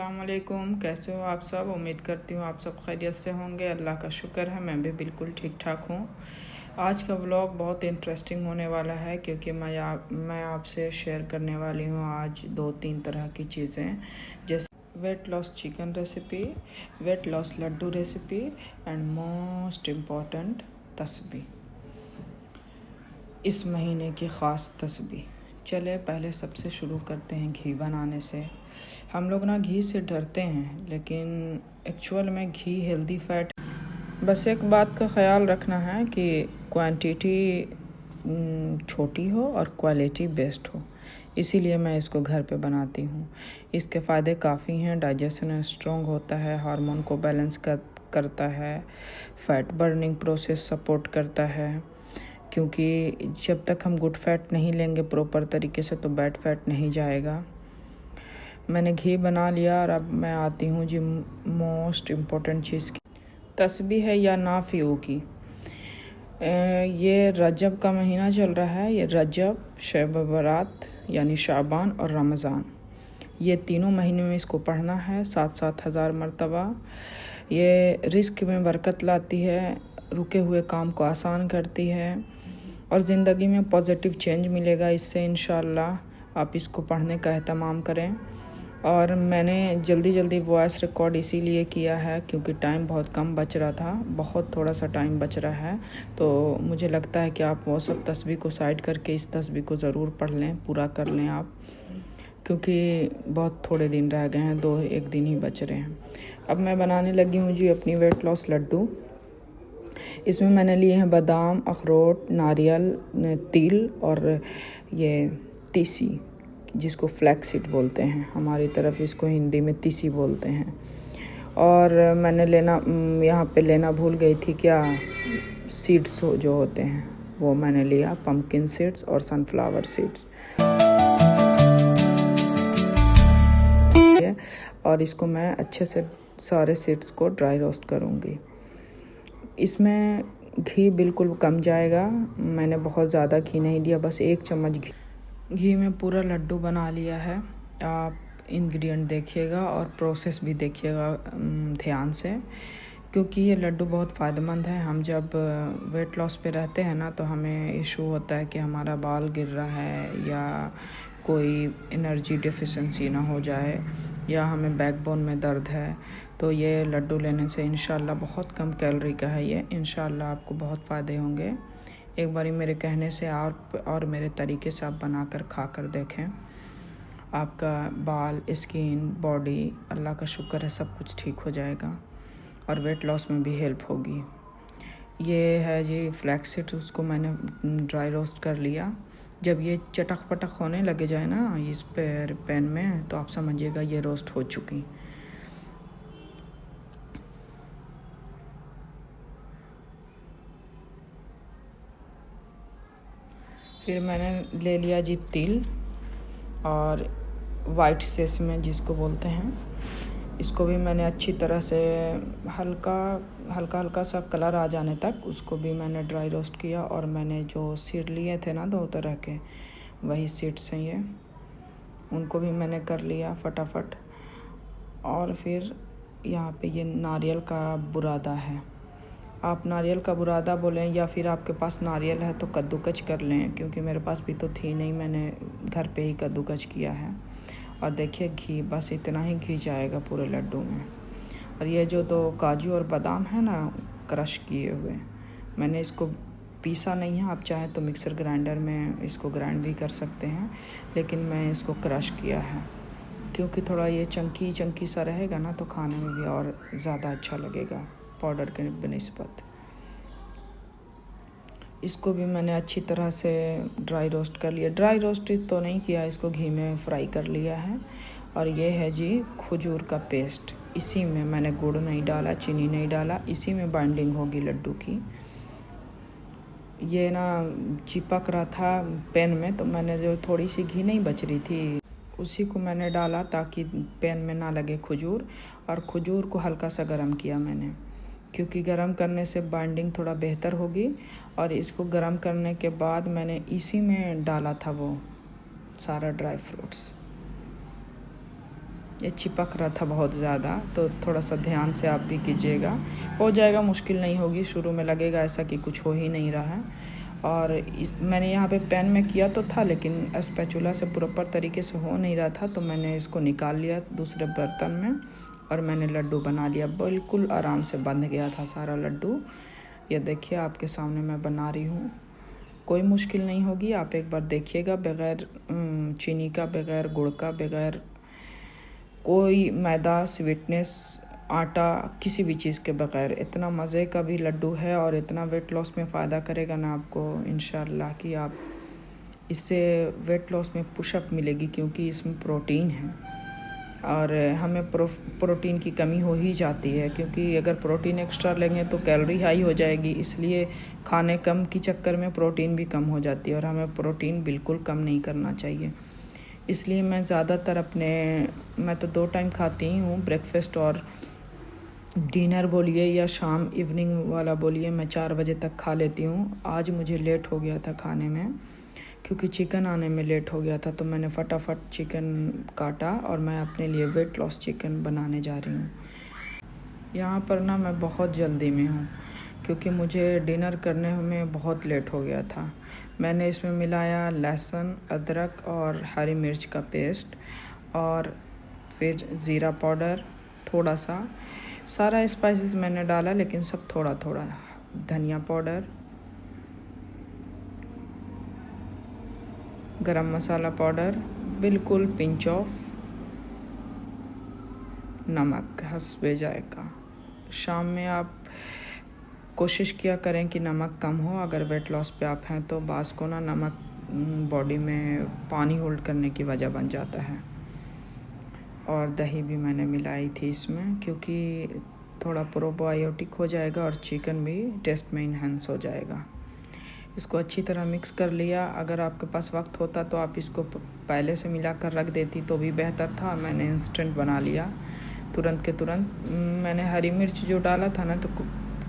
अस्सलाम वालेकुम। कैसे हो आप सब? उम्मीद करती हूँ आप सब खैरियत से होंगे। अल्लाह का शुक्र है, मैं भी बिल्कुल ठीक ठाक हूँ। आज का व्लॉग बहुत इंटरेस्टिंग होने वाला है क्योंकि मैं आपसे शेयर करने वाली हूँ आज 2-3 तरह की चीज़ें, जैसे weight loss chicken recipe, weight loss laddu recipe and most important तस्बीह, इस महीने की ख़ास तस्बीह। चले पहले सबसे शुरू करते हैं घी बनाने से। हम लोग ना घी से डरते हैं, लेकिन एक्चुअल में घी हेल्दी फैट। बस एक बात का ख्याल रखना है कि क्वांटिटी छोटी हो और क्वालिटी बेस्ट हो, इसीलिए मैं इसको घर पे बनाती हूँ। इसके फ़ायदे काफ़ी हैं। डाइजेशन स्ट्रॉन्ग होता है, हार्मोन को बैलेंस करता है, फैट बर्निंग प्रोसेस सपोर्ट करता है, क्योंकि जब तक हम गुड फैट नहीं लेंगे प्रॉपर तरीके से तो बैड फैट नहीं जाएगा। मैंने घी बना लिया और अब मैं आती हूँ जी मोस्ट इम्पॉर्टेंट चीज़ की। तस्बीह है या नाफियों की। ये रजब का महीना चल रहा है। ये रजब, शब बरात यानी शाबान और रमज़ान, ये तीनों महीने में इसको पढ़ना है 7-7 हज़ार मरतबा। ये रिस्क में बरकत लाती है, रुके हुए काम को आसान करती है और ज़िंदगी में पॉजिटिव चेंज मिलेगा इससे इंशाअल्लाह। आप इसको पढ़ने का एहतमाम करें। और मैंने जल्दी वॉइस रिकॉर्ड इसीलिए किया है क्योंकि टाइम बहुत कम बच रहा था, बहुत थोड़ा सा टाइम बच रहा है। तो मुझे लगता है कि आप वो सब तस्बीह को साइड करके इस तस्बीह को ज़रूर पढ़ लें, पूरा कर लें आप, क्योंकि बहुत थोड़े दिन रह गए हैं, 2-1 दिन ही बच रहे हैं। अब मैं बनाने लगी हूँ जी अपनी वेट लॉस लड्डू। इसमें मैंने लिए हैं बादाम, अखरोट, नारियल, तिल और ये तीसी, जिसको फ्लैक्स सीड बोलते हैं, हमारी तरफ इसको हिंदी में तीसी बोलते हैं। और मैंने यहाँ पे लेना भूल गई थी क्या, सीड्स जो होते हैं वो मैंने लिया, पम्पकिन सीड्स और सनफ्लावर सीड्स। और इसको मैं अच्छे से सारे सीड्स को ड्राई रोस्ट करूँगी। इसमें घी बिल्कुल कम जाएगा, मैंने बहुत ज़्यादा घी नहीं लिया, बस 1 चम्मच घी में पूरा लड्डू बना लिया है। आप इंग्रेडिएंट देखिएगा और प्रोसेस भी देखिएगा ध्यान से, क्योंकि ये लड्डू बहुत फ़ायदेमंद है। हम जब वेट लॉस पे रहते हैं ना, तो हमें इशू होता है कि हमारा बाल गिर रहा है या कोई एनर्जी डिफिशिएंसी ना हो जाए या हमें बैकबोन में दर्द है, तो ये लड्डू लेने से इंशाल्लाह, बहुत कम कैलोरी का है ये, इंशाल्लाह आपको बहुत फ़ायदे होंगे। एक बारी मेरे कहने से और मेरे तरीके से आप बनाकर खा कर देखें। आपका बाल, स्किन, बॉडी, अल्लाह का शुक्र है, सब कुछ ठीक हो जाएगा और वेट लॉस में भी हेल्प होगी। ये है जी फ्लैक्स सीड, उसको मैंने ड्राई रोस्ट कर लिया। जब ये चटक पटक होने लगे जाए ना इस पैन में, तो आप समझिएगा ये रोस्ट हो चुकी। फिर मैंने ले लिया जी तिल और वाइट सेसमे जिसको बोलते हैं, इसको भी मैंने अच्छी तरह से हल्का सा कलर आ जाने तक उसको भी मैंने ड्राई रोस्ट किया। और मैंने जो सीड लिए थे ना 2 तरह के, वही सीड्स हैं ये, उनको भी मैंने कर लिया फटाफट। और फिर यहाँ पे ये नारियल का बुरादा है, आप नारियल का बुरादा बोलें या फिर आपके पास नारियल है तो कद्दूकस कर लें, क्योंकि मेरे पास भी तो थी नहीं, मैंने घर पे ही कद्दूकस किया है। और देखिए घी, बस इतना ही घी जाएगा पूरे लड्डू में। और ये जो 2 काजू और बादाम है ना क्रश किए हुए, मैंने इसको पीसा नहीं है, आप चाहें तो मिक्सर ग्राइंडर में इसको ग्राइंड भी कर सकते हैं, लेकिन मैं इसको क्रश किया है क्योंकि थोड़ा ये चंकी सा रहेगा ना तो खाने में भी और ज़्यादा अच्छा लगेगा पाउडर के बनिस्बत। इसको भी मैंने अच्छी तरह से ड्राई रोस्ट कर लिया, ड्राई रोस्ट तो नहीं किया, इसको घी में फ्राई कर लिया है। और ये है जी खजूर का पेस्ट, इसी में मैंने गुड़ नहीं डाला, चीनी नहीं डाला, इसी में बाइंडिंग होगी लड्डू की। ये ना चिपक रहा था पैन में, तो मैंने जो थोड़ी सी घी नहीं बच रही थी उसी को मैंने डाला ताकि पैन में ना लगे खजूर। और खजूर को हल्का सा गर्म किया मैंने, क्योंकि गर्म करने से बाइंडिंग थोड़ा बेहतर होगी। और इसको गर्म करने के बाद मैंने इसी में डाला था वो सारा ड्राई फ्रूट्स, ये चिपक रहा था बहुत ज़्यादा, तो थोड़ा सा ध्यान से आप भी कीजिएगा। हो जाएगा, मुश्किल नहीं होगी। शुरू में लगेगा ऐसा कि कुछ हो ही नहीं रहा है। और मैंने यहाँ पे पैन में किया तो था, लेकिन स्पैचुला से प्रॉपर तरीके से हो नहीं रहा था, तो मैंने इसको निकाल लिया दूसरे बर्तन में और मैंने लड्डू बना लिया। बिल्कुल आराम से बंध गया था सारा लड्डू। ये देखिए आपके सामने मैं बना रही हूँ। कोई मुश्किल नहीं होगी, आप एक बार देखिएगा। बग़ैर चीनी का, बग़ैर गुड़ का, बग़ैर कोई मैदा, स्वीटनेस, आटा, किसी भी चीज़ के बग़ैर इतना मज़े का भी लड्डू है और इतना वेट लॉस में फ़ायदा करेगा ना आपको इंशाल्लाह कि आप इससे वेट लॉस में पुशअप मिलेगी, क्योंकि इसमें प्रोटीन है और हमें प्रोटीन की कमी हो ही जाती है, क्योंकि अगर प्रोटीन एक्स्ट्रा लेंगे तो कैलोरी हाई हो जाएगी। इसलिए खाने कम के चक्कर में प्रोटीन भी कम हो जाती है और हमें प्रोटीन बिल्कुल कम नहीं करना चाहिए। इसलिए मैं ज़्यादातर मैं तो 2 टाइम खाती हूँ, ब्रेकफास्ट और डिनर बोलिए या शाम इवनिंग वाला बोलिए, मैं 4 बजे तक खा लेती हूँ। आज मुझे लेट हो गया था खाने में, क्योंकि चिकन आने में लेट हो गया था, तो मैंने फटाफट चिकन काटा और मैं अपने लिए वेट लॉस चिकन बनाने जा रही हूँ। यहाँ पर ना मैं बहुत जल्दी में हूँ, क्योंकि मुझे डिनर करने में बहुत लेट हो गया था। मैंने इसमें मिलाया लहसुन, अदरक और हरी मिर्च का पेस्ट और फिर ज़ीरा पाउडर थोड़ा सा, सारा स्पाइसेस मैंने डाला, लेकिन सब थोड़ा थोड़ा। धनिया पाउडर, गरम मसाला पाउडर, बिल्कुल पिंच ऑफ नमक हस्बे जायका। शाम में आप कोशिश किया करें कि नमक कम हो। अगर वेट लॉस पे आप हैं तो बास को ना नमक बॉडी में पानी होल्ड करने की वजह बन जाता है। और दही भी मैंने मिलाई थी इसमें, क्योंकि थोड़ा प्रोबायोटिक हो जाएगा और चिकन भी टेस्ट में इन्हेंस हो जाएगा। इसको अच्छी तरह मिक्स कर लिया। अगर आपके पास वक्त होता तो आप इसको पहले से मिला कर रख देती तो भी बेहतर था। मैंने इंस्टेंट बना लिया तुरंत के तुरंत। मैंने हरी मिर्च जो डाला था ना, तो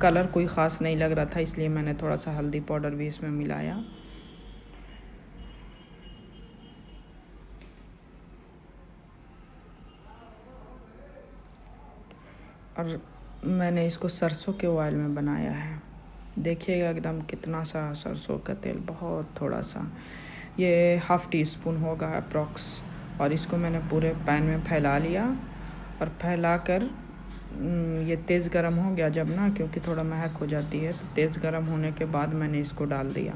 कलर कोई ख़ास नहीं लग रहा था, इसलिए मैंने थोड़ा सा हल्दी पाउडर भी इसमें मिलाया। और मैंने इसको सरसों के ऑयल में बनाया है। देखिएगा एकदम कितना सा सरसों का तेल, बहुत थोड़ा सा, ये हाफ़ टी स्पून होगा अप्रॉक्स। और इसको मैंने पूरे पैन में फैला लिया और फैला कर ये तेज़ गरम हो गया जब ना, क्योंकि थोड़ा महक हो जाती है, तो तेज़ गरम होने के बाद मैंने इसको डाल दिया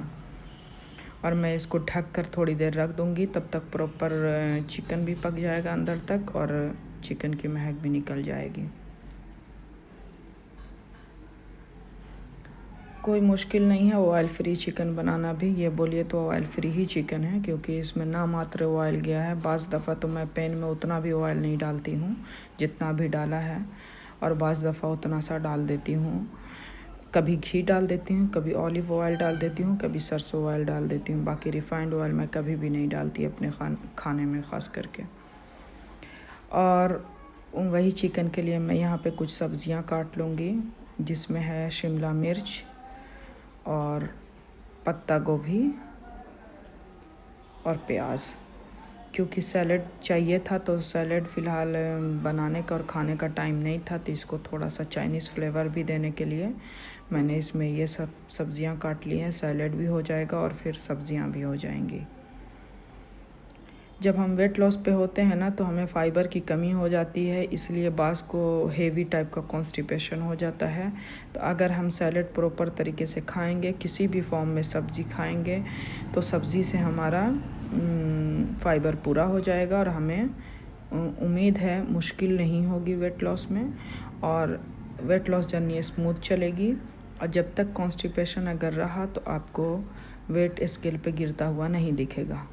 और मैं इसको ढक कर थोड़ी देर रख दूँगी। तब तक प्रॉपर चिकन भी पक जाएगा अंदर तक और चिकन की महक भी निकल जाएगी। कोई मुश्किल नहीं है ऑयल फ्री चिकन बनाना भी। ये बोलिए तो ऑयल फ्री ही चिकन है, क्योंकि इसमें ना मात्र ऑयल गया है। बाज़ दफ़ा तो मैं पैन में उतना भी ऑयल नहीं डालती हूँ जितना भी डाला है, और बाज़ दफ़ा उतना सा डाल देती हूँ। कभी घी डाल देती हूँ, कभी ऑलिव ऑयल डाल देती हूँ, कभी सरसों ऑयल डाल देती हूँ। बाकी रिफ़ाइंड ऑयल मैं कभी भी नहीं डालती अपने खाने में ख़ास करके। और वही चिकन के लिए मैं यहाँ पे कुछ सब्ज़ियाँ काट लूँगी, जिसमें है शिमला मिर्च और पत्ता गोभी और प्याज। क्योंकि सैलड चाहिए था, तो सैलड फ़िलहाल बनाने का और खाने का टाइम नहीं था, तो इसको थोड़ा सा चाइनीज़ फ्लेवर भी देने के लिए मैंने इसमें ये सब सब्ज़ियाँ काट ली हैं। सैलड भी हो जाएगा और फिर सब्ज़ियाँ भी हो जाएंगी। जब हम वेट लॉस पे होते हैं ना, तो हमें फ़ाइबर की कमी हो जाती है, इसलिए बाज़ को हेवी टाइप का कॉन्स्टिपेशन हो जाता है। तो अगर हम सैलड प्रॉपर तरीके से खाएंगे, किसी भी फॉर्म में सब्ज़ी खाएंगे, तो सब्ज़ी से हमारा फ़ाइबर पूरा हो जाएगा और हमें उम्मीद है मुश्किल नहीं होगी वेट लॉस में, और वेट लॉस जर्नी स्मूथ चलेगी। और जब तक कॉन्स्टिपेशन अगर रहा तो आपको वेट स्केल पे गिरता हुआ नहीं दिखेगा।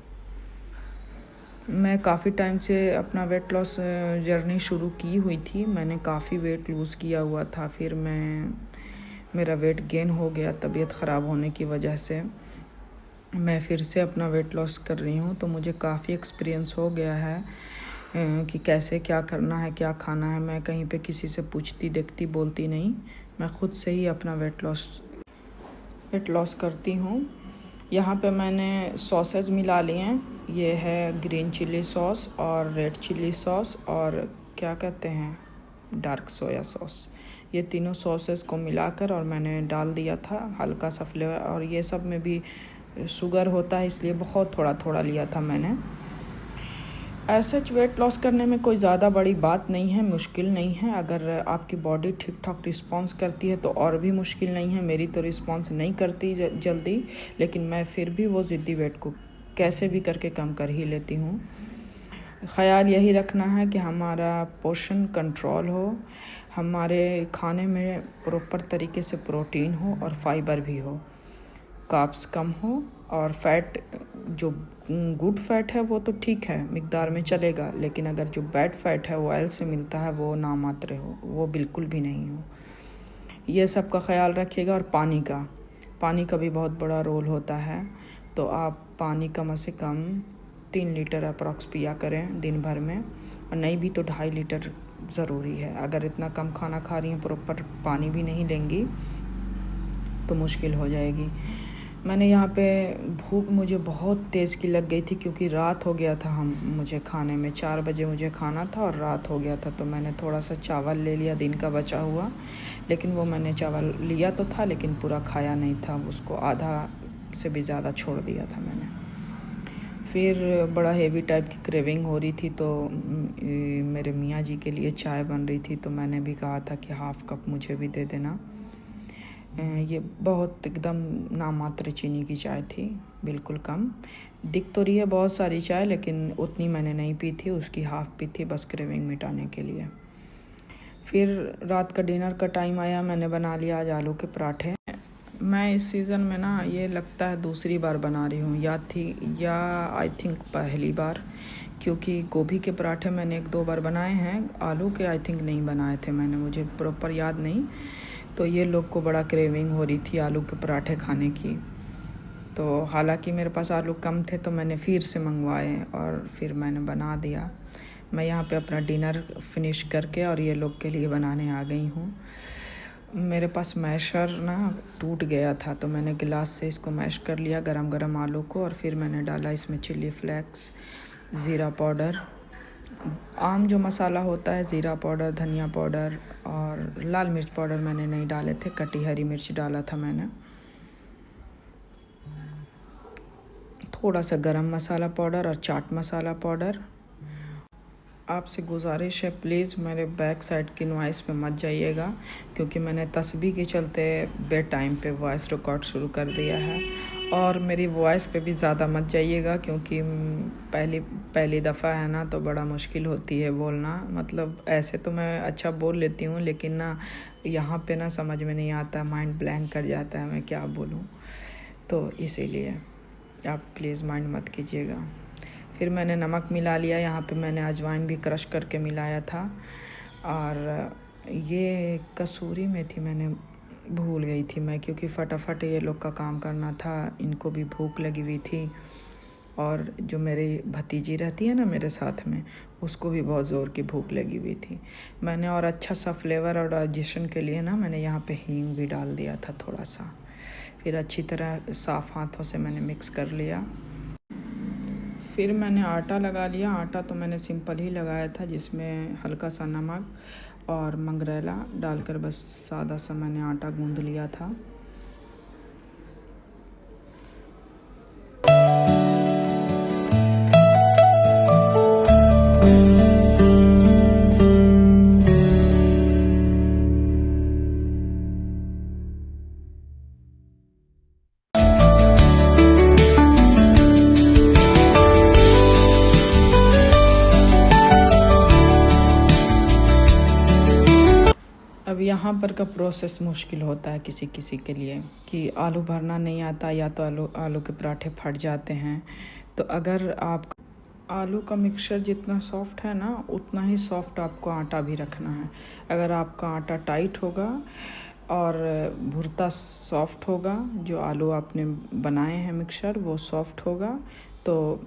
मैं काफ़ी टाइम से अपना वेट लॉस जर्नी शुरू की हुई थी। मैंने काफ़ी वेट लूज़ किया हुआ था, फिर मेरा वेट गेन हो गया तबीयत ख़राब होने की वजह से। मैं फिर से अपना वेट लॉस कर रही हूँ, तो मुझे काफ़ी एक्सपीरियंस हो गया है कि कैसे क्या करना है, क्या खाना है। मैं कहीं पे किसी से पूछती देखती बोलती नहीं, मैं ख़ुद से ही अपना वेट लॉस करती हूँ। यहाँ पे मैंने सॉसेस मिला लिए हैं। ये है ग्रीन चिली सॉस और रेड चिली सॉस और क्या कहते हैं डार्क सोया सॉस। ये तीनों सॉसेस को मिलाकर और मैंने डाल दिया था हल्का सा फ्लेवर। और ये सब में भी शुगर होता है इसलिए बहुत थोड़ा थोड़ा लिया था मैंने। ऐसा वेट लॉस करने में कोई ज़्यादा बड़ी बात नहीं है, मुश्किल नहीं है। अगर आपकी बॉडी ठीक ठाक रिस्पॉन्स करती है तो और भी मुश्किल नहीं है। मेरी तो रिस्पॉन्स नहीं करती जल्दी, लेकिन मैं फिर भी वो ज़िद्दी वेट को कैसे भी करके कम कर ही लेती हूँ। ख़याल यही रखना है कि हमारा पोर्शन कंट्रोल हो, हमारे खाने में प्रॉपर तरीके से प्रोटीन हो और फाइबर भी हो, कार्ब्स कम हो और फैट जो गुड फैट है वो तो ठीक है मिकदार में चलेगा, लेकिन अगर जो बैड फैट है वो ऑयल से मिलता है वो नामात्र हो, वो बिल्कुल भी नहीं हो। ये सब का ख्याल रखिएगा। और पानी का भी बहुत बड़ा रोल होता है। तो आप पानी कम से कम 3 लीटर अप्रॉक्स पिया करें दिन भर में, और नहीं भी तो 2.5 लीटर ज़रूरी है। अगर इतना कम खाना खा रही हैं, प्रॉपर पानी भी नहीं लेंगी तो मुश्किल हो जाएगी। मैंने यहाँ पे भूख मुझे बहुत तेज़ की लग गई थी क्योंकि रात हो गया था। मुझे खाने में 4 बजे मुझे खाना था और रात हो गया था, तो मैंने थोड़ा सा चावल ले लिया दिन का बचा हुआ। लेकिन वो मैंने चावल लिया तो था लेकिन पूरा खाया नहीं था, उसको आधा से भी ज़्यादा छोड़ दिया था मैंने। फिर बड़ा हेवी टाइप की क्रेविंग हो रही थी, तो मेरे मियाँ जी के लिए चाय बन रही थी, तो मैंने भी कहा था कि 1/2 कप मुझे भी दे देना। ये बहुत एकदम नामात्र चीनी की चाय थी, बिल्कुल कम। दिख तो रही है बहुत सारी चाय, लेकिन उतनी मैंने नहीं पी थी, उसकी 1/2 पी थी बस क्रेविंग मिटाने के लिए। फिर रात का डिनर का टाइम आया, मैंने बना लिया आज आलू के पराठे। मैं इस सीज़न में ना ये लगता है दूसरी बार बना रही हूँ, या आई थिंक पहली बार, क्योंकि गोभी के पराठे मैंने 1-2 बार बनाए हैं, आलू के आई थिंक नहीं बनाए थे मैंने, मुझे प्रॉपर याद नहीं। तो ये लोग को बड़ा क्रेविंग हो रही थी आलू के पराठे खाने की, तो हालांकि मेरे पास आलू कम थे तो मैंने फिर से मंगवाए और फिर मैंने बना दिया। मैं यहाँ पे अपना डिनर फिनिश करके और ये लोग के लिए बनाने आ गई हूँ। मेरे पास मैशर ना टूट गया था, तो मैंने गिलास से इसको मैश कर लिया गरम गरम आलू को, और फिर मैंने डाला इसमें चिली फ्लेक्स, ज़ीरा पाउडर, आम जो मसाला होता है, ज़ीरा पाउडर, धनिया पाउडर और लाल मिर्च पाउडर मैंने नहीं डाले थे, कटी हरी मिर्च डाला था मैंने, थोड़ा सा गरम मसाला पाउडर और चाट मसाला पाउडर। आपसे गुजारिश है प्लीज़ मेरे बैक साइड की नॉइस पे मत जाइएगा, क्योंकि मैंने तस्बीह के चलते बेड टाइम पे वॉइस रिकॉर्ड शुरू कर दिया है। और मेरी वॉइस पे भी ज़्यादा मत जाइएगा, क्योंकि पहली दफ़ा है ना, तो बड़ा मुश्किल होती है बोलना। मतलब ऐसे तो मैं अच्छा बोल लेती हूँ, लेकिन ना यहाँ पे ना समझ में नहीं आता, माइंड ब्लैंक कर जाता है मैं क्या बोलूँ, तो इसीलिए आप प्लीज़ माइंड मत कीजिएगा। फिर मैंने नमक मिला लिया, यहाँ पे मैंने अजवाइन भी क्रश करके मिलाया था। और ये कसूरी मेथी मैंने भूल गई थी मैं, क्योंकि फटाफट ये लोग का काम करना था, इनको भी भूख लगी हुई थी। और जो मेरी भतीजी रहती है ना मेरे साथ में, उसको भी बहुत ज़ोर की भूख लगी हुई थी। मैंने और अच्छा सा फ्लेवर और डाइजेशन के लिए ना मैंने यहाँ पे हींग भी डाल दिया था थोड़ा सा। फिर अच्छी तरह साफ़ हाथों से मैंने मिक्स कर लिया। फिर मैंने आटा लगा लिया। आटा तो मैंने सिंपल ही लगाया था, जिसमें हल्का सा नमक और मंगरेला डालकर बस सादा सा मैंने आटा गूंद लिया था। अब यहाँ पर का प्रोसेस मुश्किल होता है किसी किसी के लिए, कि आलू भरना नहीं आता, या तो आलू के पराठे फट जाते हैं। तो अगर आप आलू का मिक्सचर जितना सॉफ्ट है ना, उतना ही सॉफ्ट आपको आटा भी रखना है। अगर आपका आटा टाइट होगा और भुरता सॉफ्ट होगा, जो आलू आपने बनाए हैं मिक्सचर वो सॉफ्ट होगा, तो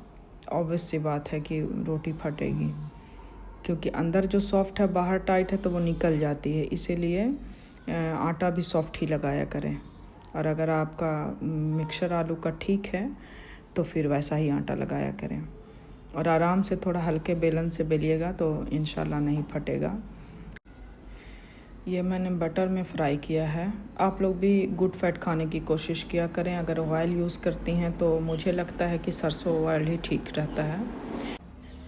ऑब्वियस सी बात है कि रोटी फटेगी, क्योंकि अंदर जो सॉफ्ट है बाहर टाइट है तो वो निकल जाती है। इसीलिए आटा भी सॉफ्ट ही लगाया करें। और अगर आपका मिक्सचर आलू का ठीक है तो फिर वैसा ही आटा लगाया करें और आराम से थोड़ा हल्के बेलन से बेलिएगा तो इंशाल्लाह नहीं फटेगा। ये मैंने बटर में फ्राई किया है। आप लोग भी गुड फैट खाने की कोशिश किया करें। अगर ऑयल यूज़ करती हैं तो मुझे लगता है कि सरसों ऑयल ही ठीक रहता है।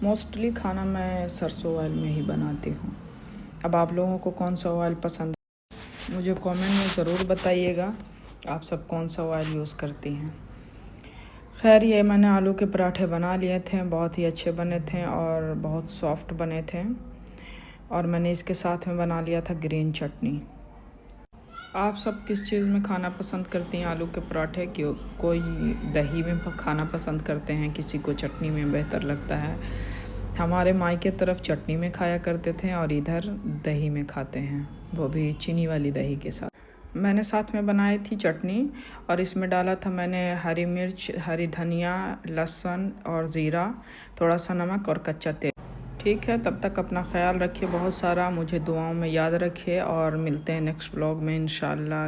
मोस्टली खाना मैं सरसों ऑयल में ही बनाती हूँ। अब आप लोगों को कौन सा ऑयल पसंद है मुझे कमेंट में ज़रूर बताइएगा, आप सब कौन सा ऑयल यूज़ करती हैं। खैर, ये मैंने आलू के पराठे बना लिए थे, बहुत ही अच्छे बने थे और बहुत सॉफ्ट बने थे। और मैंने इसके साथ में बना लिया था ग्रीन चटनी। आप सब किस चीज़ में खाना पसंद करती हैं आलू के पराठे? क्यों कोई दही में खाना पसंद करते हैं, किसी को चटनी में बेहतर लगता है। हमारे मायके तरफ चटनी में खाया करते थे और इधर दही में खाते हैं, वो भी चीनी वाली दही के साथ। मैंने साथ में बनाई थी चटनी और इसमें डाला था मैंने हरी मिर्च, हरी धनिया, लहसुन और ज़ीरा, थोड़ा सा नमक और कच्चा तेल। ठीक है, तब तक अपना ख्याल रखिए बहुत सारा, मुझे दुआओं में याद रखिए और मिलते हैं नेक्स्ट व्लॉग में इंशाल्लाह।